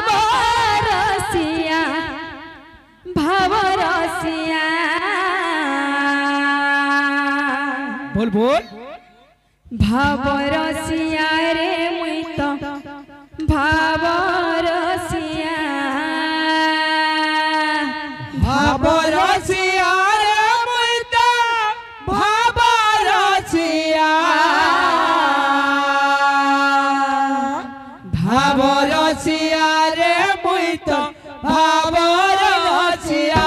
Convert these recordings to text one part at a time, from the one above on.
भावरसिया भावरसिया बोल बोल भावरसिया रे मुई तो भावरसिया भावरसिया रे मुई तो भावरसिया भावरसिया रे मुई तो भावरसिया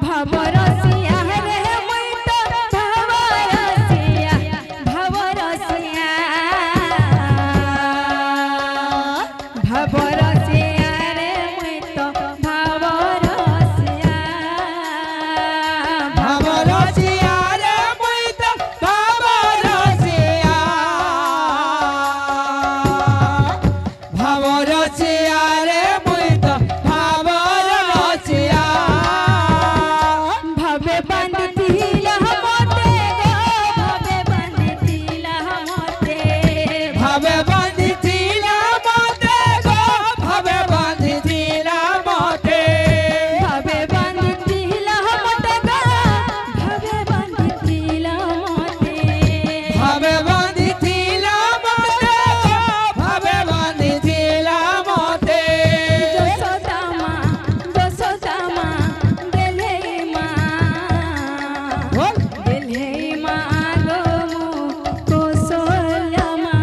भावरसिया रे मुई तो भावरसिया भावरसिया भावरसिया रे मुई तो भावरसिया भावरसिया रे मुई तो भावरसिया भावरसिया रे मुई तो भावरसिया भावे बंदिला मोते भावे बंदिला मोते भावे बांधिथिला मोते गो भावे बांधिथिला मोते भावे बंदिला मोते भावे बंदिला मोते भावे बांधिथिला मोते गो भावे बांधिथिला मोते दोसोदामा गेले बोल मा गो कोसोल्यामा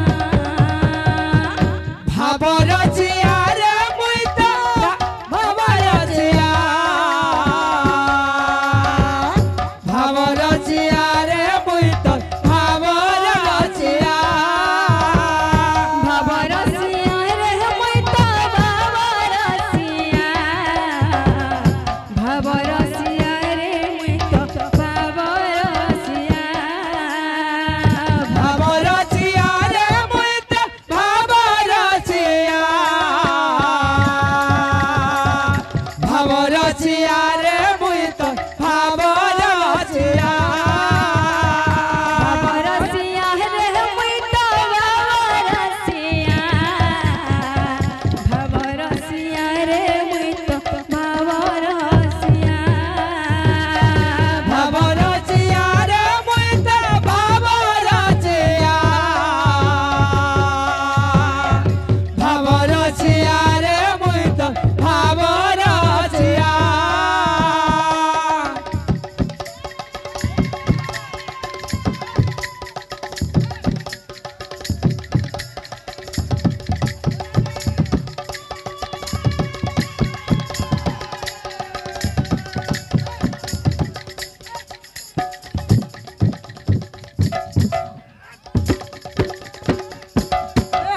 भावरसिया रे मुई तो भावरसिया भावरसिया रे मुई तो भावरसिया भावरसिया रे मुई तो भावरसिया भावरसिया रे मुई तो भावरसिया भावरसिया रे मुई तो भावरसिया भावरसिया रे मुई तो भावरसिया भावरसिया रे मुई तो भावरसिया भावरसिया रे मुई तो भावरसिया भावरसिया रे मुई तो भावरसिया भावरसिया रे मुई तो भावरसिया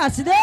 আসিদে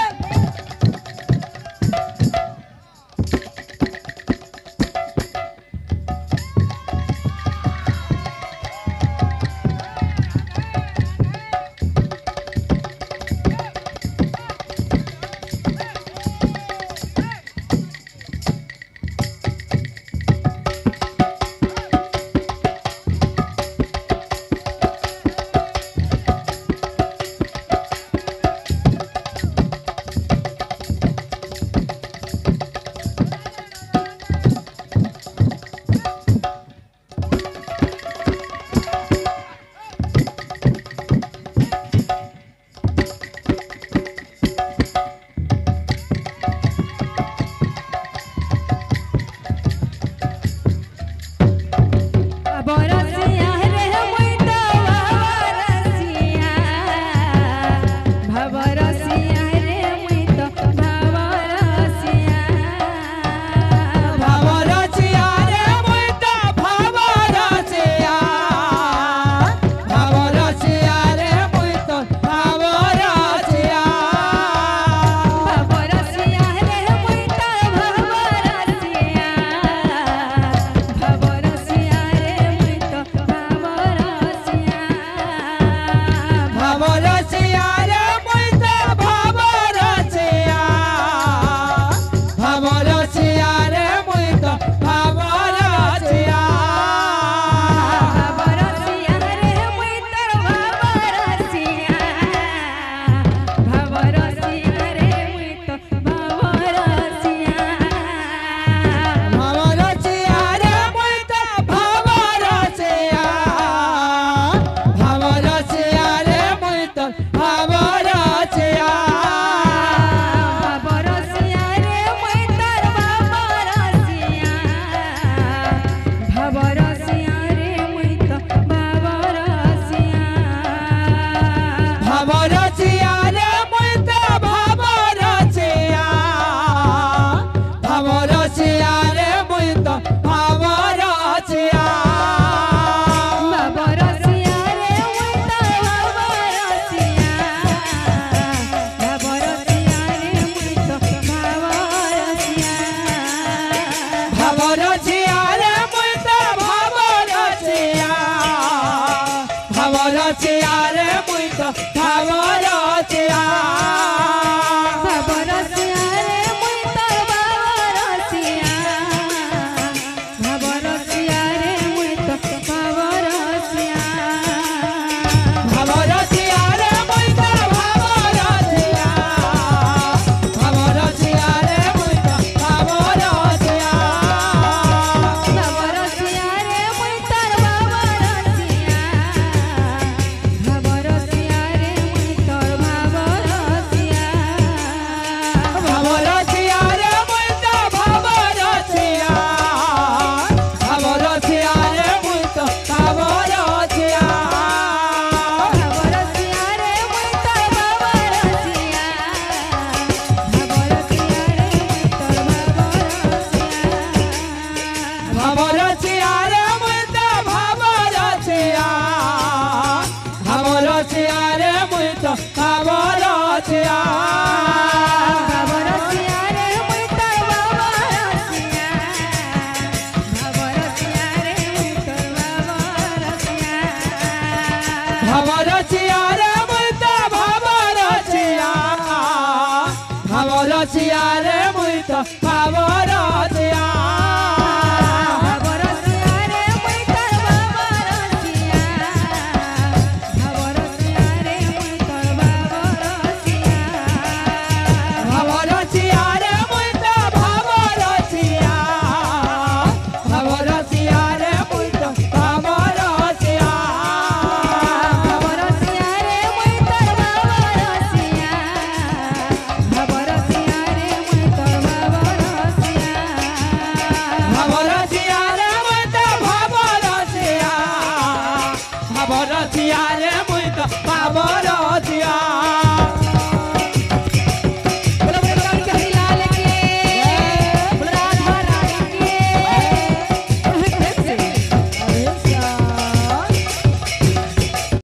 রসিয়া রে মুই তো ভাব রসিয়া